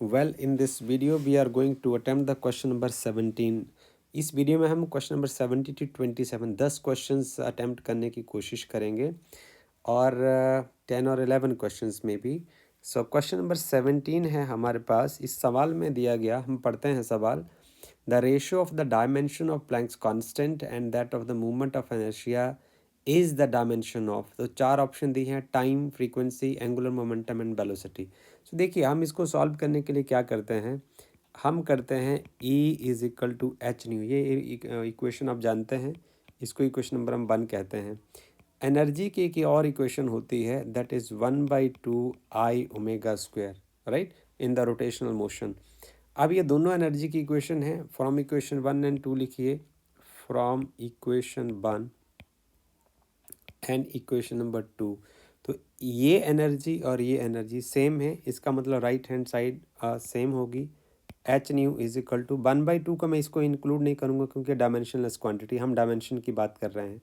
Well, in this video we are going to attempt the question number 17. इस video में हम question number 70 to 27 10 questions attempt करने की कोशिश करेंगे और 10 और 11 क्वेश्चंस में भी. सो क्वेश्चन नंबर 17 है हमारे पास. इस सवाल में दिया गया, हम पढ़ते हैं सवाल. The ratio of the dimension of Planck's constant and that of the movement of inertia is the dimension of. तो चार ऑप्शन दिए हैं: time, frequency, angular momentum and velocity. तो देखिए, हम इसको सॉल्व करने के लिए क्या करते हैं, हम करते हैं E is equal to H nu. ये इक्वेशन आप जानते हैं, इसको इक्वेशन नंबर हम 1 कहते हैं. एनर्जी की एक और इक्वेशन होती है, that is 1/2 I omega square, right, in the rotational motion. अब ये दोनों एनर्जी की इक्वेशन है. फ्रॉम इक्वेशन 1 एंड 2 लिखिए. From equation 1 and equation number 2. तो ये एनर्जी और ये एनर्जी सेम है, इसका मतलब राइट हैंड साइड सेम होगी. H nu is equal to 1/2 का मैं इसको इंक्लूड नहीं करूँगा क्योंकि डायमेंशनलेस क्वांटिटी, हम डायमेंशन की बात कर रहे हैं.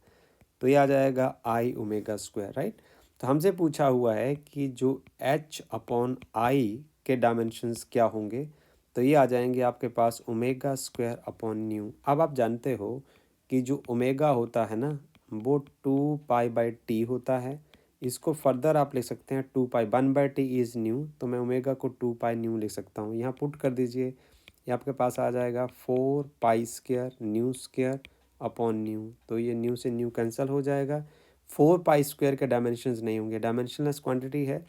तो ये आ जाएगा आई ओमेगा स्क्वायर, राइट. तो हमसे पूछा हुआ है कि जो एच अपॉन आई के डायमेंशंस क्या होंगे. तो ये आ जाएंगे आपके पास ओमेगा स्क्वायर अपॉन न्यू. अब आप जानते हो कि जो ओमेगा होता है ना, वो 2 पाई/टी होता है. इसको फर्दर आप लिख सकते हैं 2 पाई. 1/t इज़ न्यू, तो मैं ओमेगा को 2 पाई न्यू लिख सकता हूँ. यहाँ पुट कर दीजिए, ये आपके पास आ जाएगा 4 pi square new square upon new. तो ये न्यू से न्यू कैंसिल हो जाएगा. 4 पाई स्क्वायर के डायमेंशंस नहीं होंगे, डायमेंशनलेस क्वांटिटी है.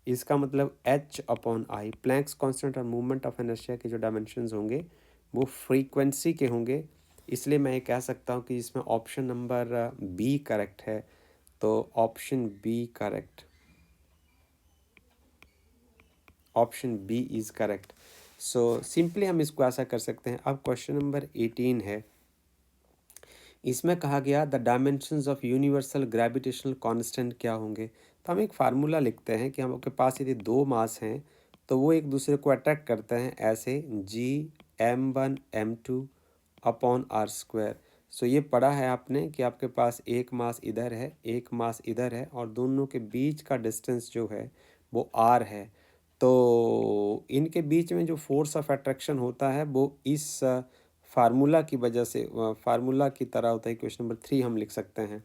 इसका मतलब H upon I, Planck's constant और मूवमेंट ऑफ इनर्शिया के जो डायमेंशंस होंगे वो फ्रीक्वेंसी के होंगे. इसलिए मैं ये कह सकता हूँ कि इसमें ऑप्शन नंबर बी करेक्ट है. तो option B correct, option B is correct. So simply हम इसको ऐसा कर सकते हैं. अब क्वेश्चन नंबर 18 है. इसमें कहा गया the dimensions of universal gravitational constant क्या होंगे. तो हम एक फार्मूला लिखते हैं कि हम आपके पास यदि दो मास हैं तो वो एक दूसरे को अट्रैक्ट करते हैं ऐसे, G m1 m2 upon R square. So ये पढ़ा है आपने कि आपके पास एक मास इधर है, एक मास इधर है, और दोनों के बीच का डिस्टेंस जो है वो आर है. तो इनके बीच में जो फोर्स ऑफ अट्रैक्शन होता है वो इस फार्मूला की वजह से, फार्मूला की तरह होता है. क्वेश्चन नंबर 3 हम लिख सकते हैं.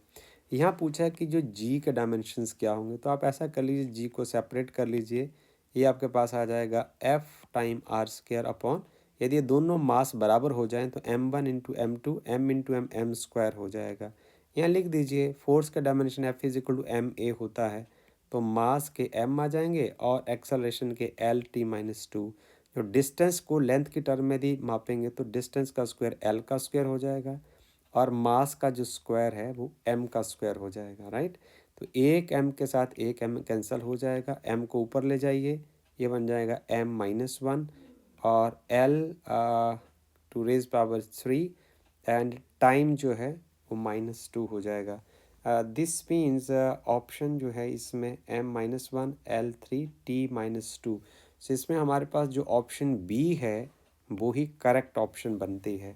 यहाँ पूछा है कि जो जी के डायमेंशंस क्या होंगे. तो आप ऐसा कर लीजिए, जी को सेपरेट कर लीजिए. ये आपके पास आ जाएगा F time R square upon, यदि ये दोनों मास बराबर हो जाएं तो m1 into m2 m into m square हो जाएगा. यहाँ लिख दीजिए फोर्स का dimension F is equal to ma होता है. तो मास के m आ जाएंगे और एक्सेलरेशन के L t-2. जो डिस्टेंस को लेंथ की टर्म में भी मापेंगे तो डिस्टेंस का स्क्वायर L का स्क्वायर हो जाएगा और मास का जो स्क्वायर है वो m का स्क्वायर हो जाएगा, राइट. तो एक m के साथ एक m कैंसिल हो जाएगा, m को ऊपर ले जाइए, ये बन जाएगा m-1 और L to raise power 3 and time जो है वो -2 हो जाएगा. दिस मीन्स ऑप्शन जो है इसमें m-1 L3 t-2. सो इसमें हमारे पास जो ऑप्शन बी है वो ही करेक्ट ऑप्शन बनती है,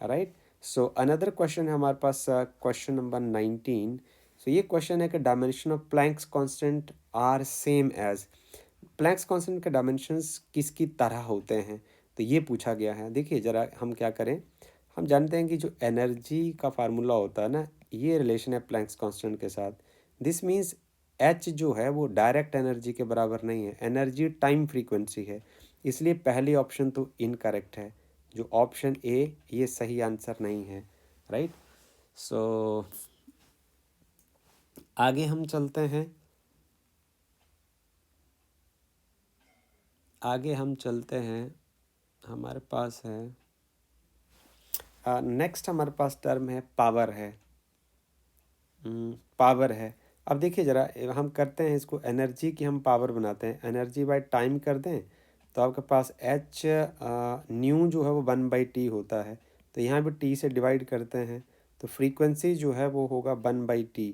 राइट. सो अनदर क्वेश्चन है हमारे पास, क्वेश्चन नंबर 19. सो ये क्वेश्चन है कि dimension of Planck's constant are same as. Planck's constant के डायमेंशंस किसकी तरह होते हैं, तो ये पूछा गया है. देखिए ज़रा हम क्या करें, हम जानते हैं कि जो एनर्जी का फार्मूला होता है ना, ये रिलेशन है प्लैंक्स कांस्टेंट के साथ. दिस मीन्स एच जो है वो डायरेक्ट एनर्जी के बराबर नहीं है, एनर्जी टाइम फ्रीक्वेंसी है. इसलिए पहली ऑप्शन तो इनकरेक्ट है. जो ऑप्शन ए, ये सही आंसर नहीं है, राइट. सो आगे हम चलते हैं, आगे हम चलते हैं. हमारे पास है नेक्स्ट, हमारे पास टर्म है पावर है. पावर है. अब देखिए ज़रा, हम करते हैं इसको, एनर्जी की हम पावर बनाते हैं, एनर्जी बाय टाइम कर दें तो आपके पास एच न्यू जो है वो 1/t होता है. तो यहाँ भी टी से डिवाइड करते हैं तो फ्रीक्वेंसी जो है वो होगा 1/t.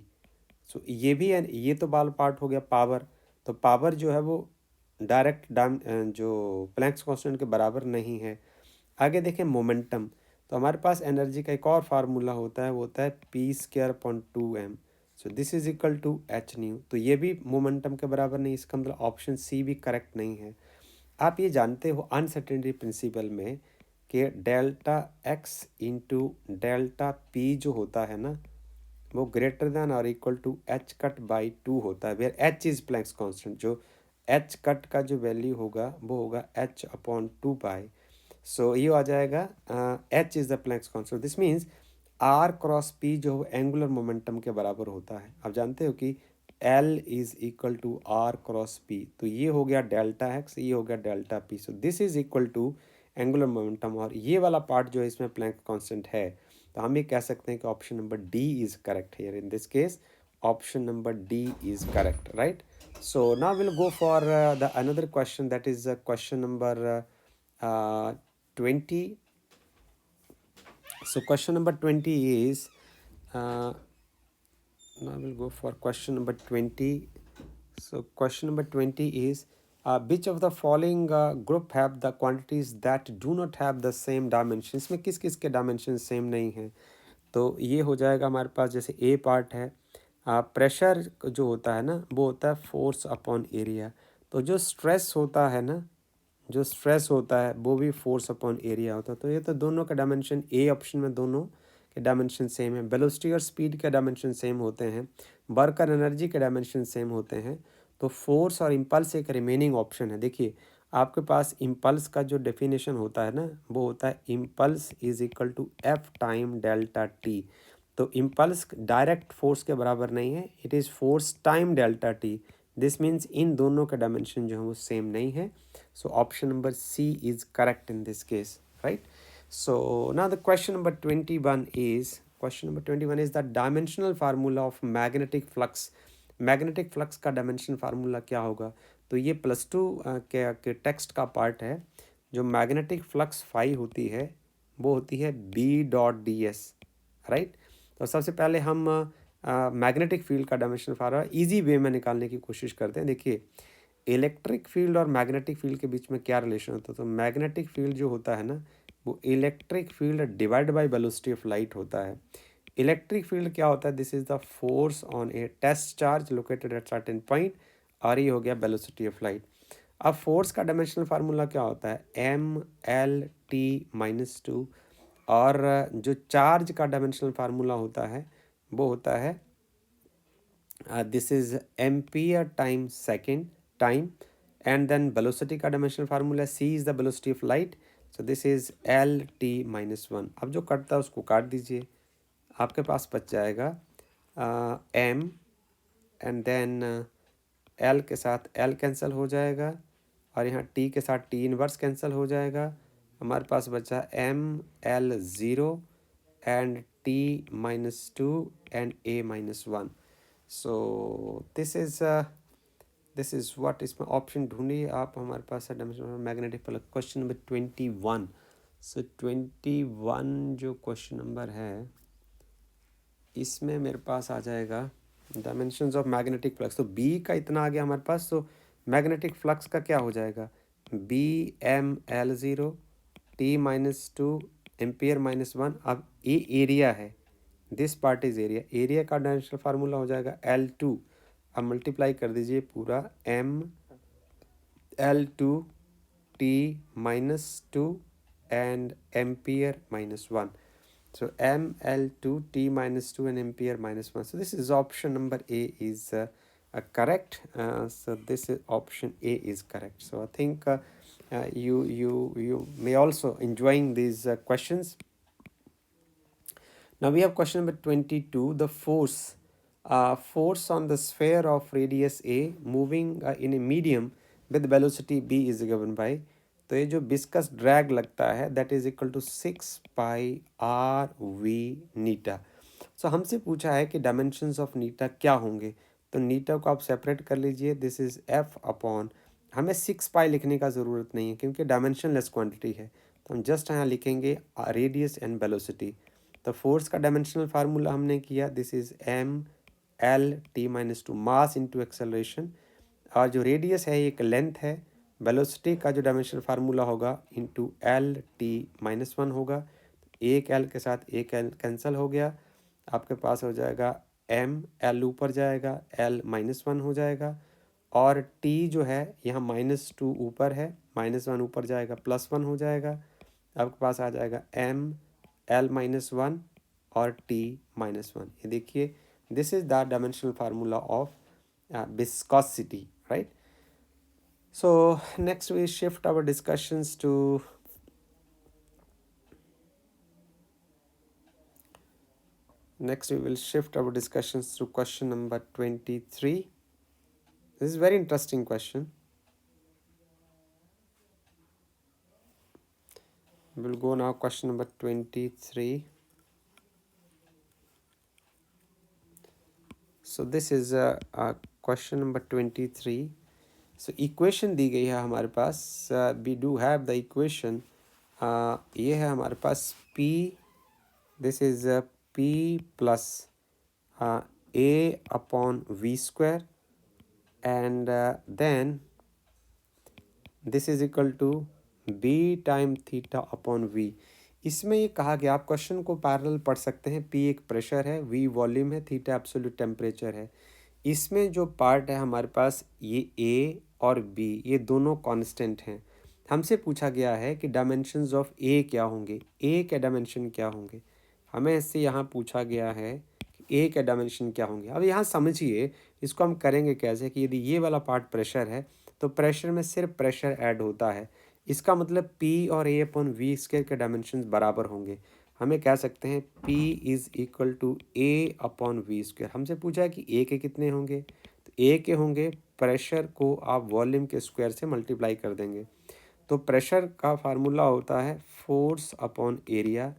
सो ये भी है, ये तो बाल पार्ट हो गया पावर. तो पावर जो है वो डायरेक्ट जो प्लैंक्स कांस्टेंट के बराबर नहीं है. आगे देखें मोमेंटम. तो हमारे पास एनर्जी का एक और फार्मूला होता है, वो होता है p²/2m. So this is equal to H nu. तो ये भी मोमेंटम के बराबर नहीं, इसका मतलब ऑप्शन सी भी करेक्ट नहीं है. आप ये जानते हो अनसर्टेनिटी प्रिंसिपल में कि delta X into delta P जो होता है ना, वो ग्रेटर देन और equal to H cut by 2 होता है, where H is Planck's constant. जो एच कट का जो वैल्यू होगा वो होगा एच अपॉन 2 पाई। सो ये आ जाएगा H is the Planck's constant. This means R cross P जो एंगुलर मोमेंटम के बराबर होता है। आप जानते हो कि L is equal to R cross P, तो ये हो गया डेल्टा एक्स, ये हो गया delta P. So this is equal to angular momentum, और ये वाला पार्ट जो है इसमें प्लैंक कांस्टेंट है। तो हम ये कह सकते हैं कि option number D is correct here in this case. Option number D is correct, right? So now we'll go for the another question, that is question number 20. So question number 20 is now we'll go for question number 20. So question number 20 is which of the following group have the quantities that do not have the same dimensions? इसमें किस किस के dimension same नहीं हैं? तो ये हो जाएगा हमारे पास, जैसे ए पार्ट है, प्रेशर जो होता है ना वो होता है फोर्स अपॉन एरिया। तो जो स्ट्रेस होता है ना, जो स्ट्रेस होता है वो भी फोर्स अपॉन एरिया होता है। तो ये तो दोनों का डायमेंशन, ए ऑप्शन में दोनों के डायमेंशन सेम है। वेलोसिटी और स्पीड के डायमेंशन सेम होते हैं, वर्क और एनर्जी के डायमेंशन सेम होते हैं। तो फोर्स और इम्पल्स एक रिमेनिंग ऑप्शन है। देखिए आपके पास इम्पल्स का जो डेफिनेशन होता है ना, वो होता है impulse is equal to F time delta T. तो इम्पल्स डायरेक्ट फोर्स के बराबर नहीं है, it is force time delta T. This means इन दोनों के डायमेंशन जो है वो सेम नहीं है। So option number C is correct in this case, right? So now the question number 21 is the dimensional formula of magnetic flux. Magnetic flux का dimension formula क्या होगा? तो ये +2 के टेक्स्ट का पार्ट है। जो मैग्नेटिक फ्लक्स फाई होती है वो होती है B.ds, राइट? तो सबसे पहले हम मैग्नेटिक फील्ड का डायमेंशन फार्मूला ईजी वे में निकालने की कोशिश करते हैं। देखिए इलेक्ट्रिक फील्ड और मैग्नेटिक फील्ड के बीच में क्या रिलेशन होता है? तो मैग्नेटिक फील्ड जो होता है ना वो electric field divide by velocity of light होता है। इलेक्ट्रिक फील्ड क्या होता है? This is the force on a test charge located at certain point, और ये हो गया वेलोसिटी ऑफ लाइट। अब फोर्स का डायमेंशनल फार्मूला क्या होता है? M_L_T-2, और जो चार्ज का डायमेंशनल फार्मूला होता है वो होता है this is ampere time second time, and then velocity का dimensional formula C is the velocity of light. So this is L_T-1। अब जो कटता है उसको काट दीजिए, आपके पास बच जाएगा M, एंड देन L के साथ L कैंसिल हो जाएगा, और यहाँ T के साथ T इनवर्स कैंसिल हो जाएगा। हमारे पास बचा ML0 and T-2 and A-1। So this is what, इसमें ऑप्शन ढूंढिए आप। हमारे पास है मैग्नेटिक फ्लक्स। Question number 21। सो 21 जो क्वेश्चन नंबर है इसमें मेरे पास आ जाएगा डायमेंशंस ऑफ मैग्नेटिक फ्लक्स। तो बी का इतना आ गया हमारे पास, तो मैग्नेटिक फ्लक्स का क्या हो जाएगा? BM_L0 T-2 एम्पियर-1। अब ये एरिया है, this part is area, area का डायमेंशनल फार्मूला हो जाएगा L2। अब मल्टीप्लाई कर दीजिए पूरा, ML2 T-2 and ampere. So ML2 T-2 and ampere-1. So this is option number A is correct. So this is option A is correct. So I think you may also enjoying these questions. Now we have question number 22. The force on the sphere of radius A moving in a medium with velocity B is given by, तो ये जो viscous drag लगता है that is equal to 6πRV eta. So हमसे पूछा है कि dimensions of नीटा क्या होंगे। तो नीटा को आप सेपरेट कर लीजिए, दिस इज F अपॉन, हमें 6π लिखने का ज़रूरत नहीं है क्योंकि डायमेंशन लेस क्वांटिटी है, तो हम जस्ट यहाँ लिखेंगे रेडियस एंड वेलोसिटी। तो फोर्स का डायमेंशनल फार्मूला हमने किया, this is ML_T-2 mass into acceleration, और जो रेडियस है एक लेंथ है। वेलोसिटी का जो डायमेंशनल फार्मूला होगा इंटू L_T-1 होगा। एक L के साथ एक L कैंसिल हो गया, आपके पास हो जाएगा ML ऊपर जाएगा, L-1 हो जाएगा, और T जो है यहाँ -2 ऊपर है -1 ऊपर जाएगा +1 हो जाएगा, आपके पास आ जाएगा m l -1 और t -1। ये देखिए, this is the dimensional formula of viscosity, right? So next we shift our discussions to question number 23. This is very interesting question. We'll go now question number 23. So this is question number 23. So equation दी गई है हमारे पास, we do have the equation, ये है हमारे पास p, this is p plus a upon v square, and then this is equal to b time theta upon v। इसमें ये कहा गया, आप क्वेश्चन को पैरेलल पढ़ सकते हैं। p एक प्रेशर है, v वॉल्यूम है, थीटा एब्सोल्यूट टेम्परेचर है। इसमें जो पार्ट है हमारे पास, ये a और b ये दोनों कांस्टेंट हैं। हमसे पूछा गया है कि डायमेंशंस ऑफ a क्या होंगे, a के डायमेंशन क्या होंगे। हमें इससे यहाँ पूछा गया है कि a के डायमेंशन क्या होंगे। अब यहाँ समझिए, इसको हम करेंगे कैसे कि यदि ये वाला पार्ट प्रेशर है तो प्रेशर में सिर्फ प्रेशर ऐड होता है। इसका मतलब P और A अपॉन वी स्क्वायर के डायमेंशंस बराबर होंगे। हमें कह सकते हैं P is equal to A upon V square. हमसे पूछा है कि A के कितने होंगे, तो A के होंगे, प्रेशर को आप वॉल्यूम के स्क्वायर से मल्टीप्लाई कर देंगे। तो प्रेशर का फार्मूला होता है फोर्स अपॉन एरिया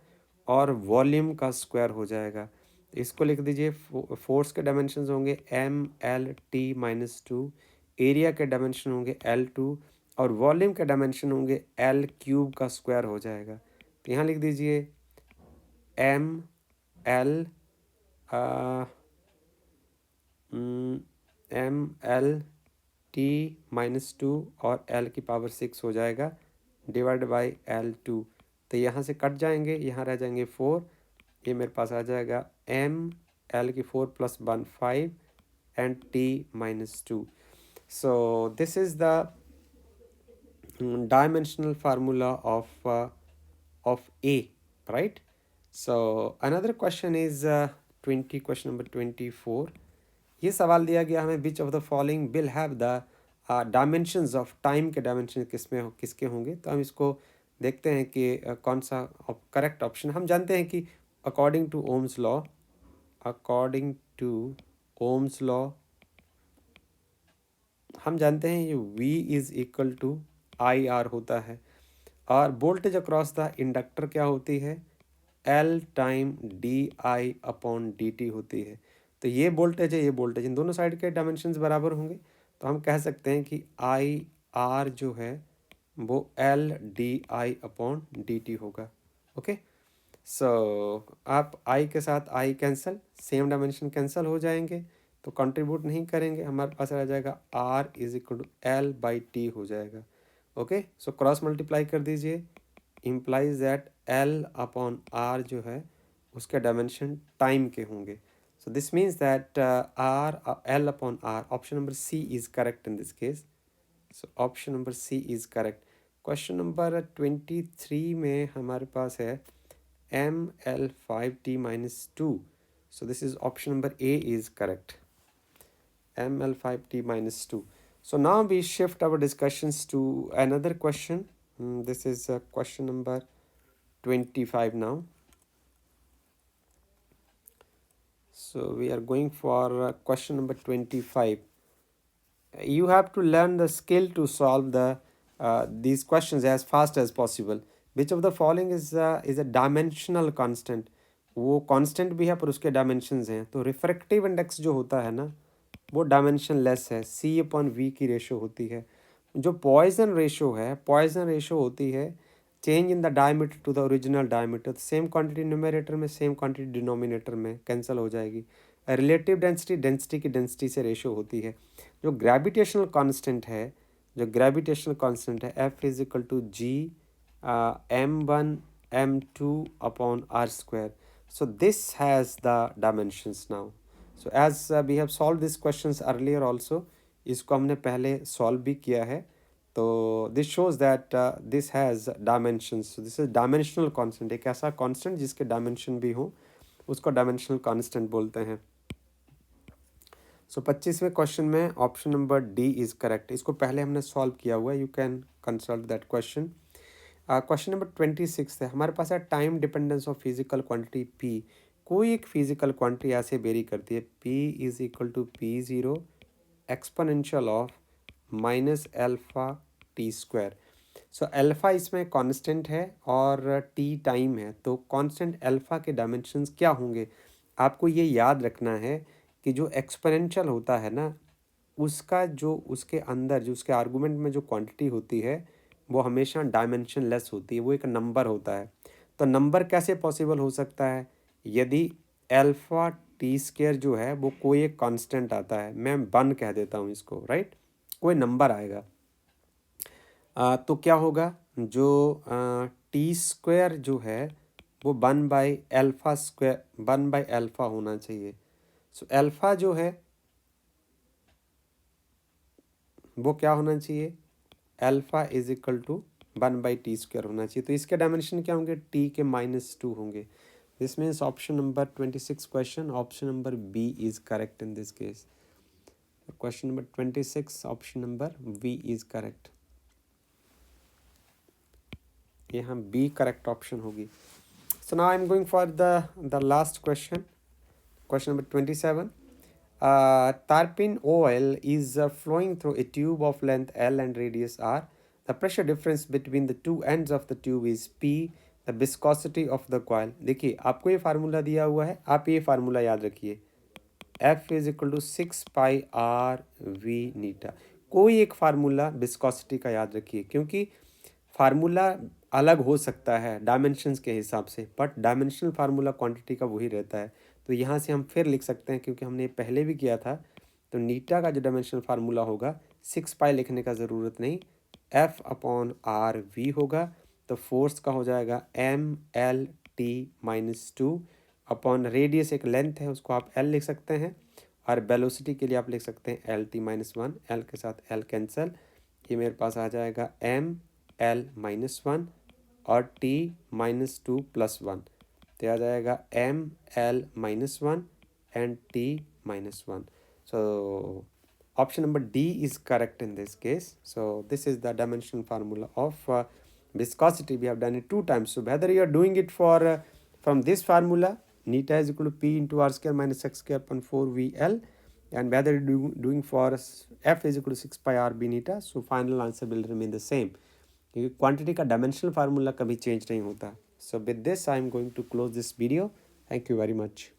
और वॉल्यूम का स्क्वायर हो जाएगा। तो इसको लिख दीजिए, फोर्स के डायमेंशंस होंगे mL/T-2, एरिया के डायमेंशन होंगे L2 और वॉल्यूम के डायमेंशन होंगे L³ का स्क्वायर हो जाएगा। तो यहाँ लिख दीजिए mL/T-2 और L की पावर 6 हो जाएगा डिवाइड बाई L2। तो यहाँ से कट जाएंगे, यहाँ रह जाएंगे 4, ये मेरे पास आ जाएगा mL की 4 + 1 5 and T-2। So this is the dimensional formula of A, right? So another question is question number 24. ये सवाल दिया गया हमें, which of the following will have the dimensions of time के डायमेंशन किसके होंगे। तो हम इसको देखते हैं कि कौन सा करेक्ट ऑप्शन। हम जानते हैं कि अकॉर्डिंग टू ओम्स लॉ हम जानते हैं ये V is equal to IR होता है, और वोल्टेज अक्रॉस द इंडक्टर क्या होती है, L time DI upon DT होती है। तो ये वोल्टेज है, ये वोल्टेज, इन दोनों साइड के डायमेंशंस बराबर होंगे। तो हम कह सकते हैं कि IR जो है वो LDI अपॉन DT होगा। ओके, सो आप I के साथ I cancel, same dimension cancel हो जाएंगे, तो कंट्रीब्यूट नहीं करेंगे, हमारे पास रह जाएगा R is equal to L/T हो जाएगा। ओके, सो क्रॉस मल्टीप्लाई कर दीजिए, implies that L upon R जो है उसके डायमेंशन टाइम के होंगे। So this means that L upon R, option number C is correct in this case. So option number C is correct. Question number 23 में हमारे पास है mL/T-2. So this is option number A is correct. mL/T-2. So now we shift our discussions to another question. This is question number 25 now. So we are going for question number 25. You have to learn the skill to solve these questions as fast as possible. Which of the following is a dimensional constant? वो constant भी है पर उसके dimensions हैं। तो refractive index जो होता है ना, वो डायमेंशन लेस है, C/V की रेशो होती है। जो पॉइजन रेशो है, पॉइजन रेशो होती है change in the diameter to the original diameter. Same quantity numerator में, सेम क्वांटिटी डिनोमिनेटर में कैंसिल हो जाएगी। रिलेटिव डेंसिटी, डेंसिटी की डेंसिटी से रेशो होती है। जो ग्रेविटेशनल कांस्टेंट है, F is equal to G m1 m2 upon r square. So this has the dimensions now. So as we have solved these questions earlier also, इसको हमने पहले solve भी किया है। तो this shows that this has dimensions, this is dimensional constant, एक ऐसा constant जिसके डायमेंशन भी हो उसको डायमेंशनल कांस्टेंट बोलते हैं। सो 25वें क्वेश्चन में option number D is correct. इसको पहले हमने सॉल्व किया हुआ है, you can consult that question. Question number 26 है, हमारे पास है time dependence of physical quantity P. कोई एक फिजिकल क्वांटिटी ऐसे वेरी करती है, P is equal to P zero exponential of minus alpha T square. So alpha इसमें कांस्टेंट है और टी टाइम है, तो कांस्टेंट अल्फ़ा के डायमेंशंस क्या होंगे? आपको ये याद रखना है कि जो एक्सपोनेंशियल होता है ना, उसका जो उसके अंदर जो उसके आर्गूमेंट में जो क्वांटिटी होती है वो हमेशा डायमेंशन लेस होती है, वो एक नंबर होता है। तो नंबर कैसे पॉसिबल हो सकता है? यदि अल्फ़ा टी स्क्वायर जो है वो कोई एक कांस्टेंट आता है, मैं 1 कह देता हूँ इसको, राइट, कोई नंबर आएगा। तो क्या होगा, जो टी स्क्वायर जो है वो 1/α स्क्वायर 1/α होना चाहिए। सो अल्फ़ा जो है वो क्या होना चाहिए, alpha is equal to 1/t square होना चाहिए। तो इसके डायमेंशन क्या होंगे, t के -2 होंगे। This means option number 26 question, option number B is correct in this case. Question number 26 option number B is correct, यहाँ बी करेक्ट ऑप्शन होगी। So now I am going for the last question, question number 27. Tarpin oil is flowing through a tube of length L and radius R. The pressure difference between the two ends of the tube is P. The viscosity of the coil. देखिए आपको ये formula दिया हुआ है, आप ये formula याद रखिए, F is equal to 6πr/v eta. कोई एक फार्मूला विस्कोसिटी का याद रखिए, क्योंकि फार्मूला अलग हो सकता है डायमेंशंस के हिसाब से, बट डायमेंशनल फार्मूला क्वांटिटी का वही रहता है। तो यहाँ से हम फिर लिख सकते हैं, क्योंकि हमने पहले भी किया था। तो नीटा का जो डायमेंशनल फार्मूला होगा 6π लिखने का ज़रूरत नहीं, F/r/v होगा। तो फोर्स का हो जाएगा mL/t-2 अपॉन रेडियस, एक लेंथ है उसको आप L लिख सकते हैं, और वेलोसिटी के लिए आप लिख सकते हैं L/t-1, L के साथ L कैंसल, ये मेरे पास आ जाएगा mL-1 और t-2 + 1, तो आ जाएगा mL-1 and t-1। So option number D is correct in this case. So this is the dimensional formula of viscosity. We have done it 2 times. So whether you are doing it for from this formula, neta is equal to P into R square minus X square upon 4VL, and whether you doing for F is equal to 6πr/b neta, so final answer will remain the same, क्योंकि quantity का dimensional formula कभी change नहीं होता। So with this I am going to close this video. Thank you very much.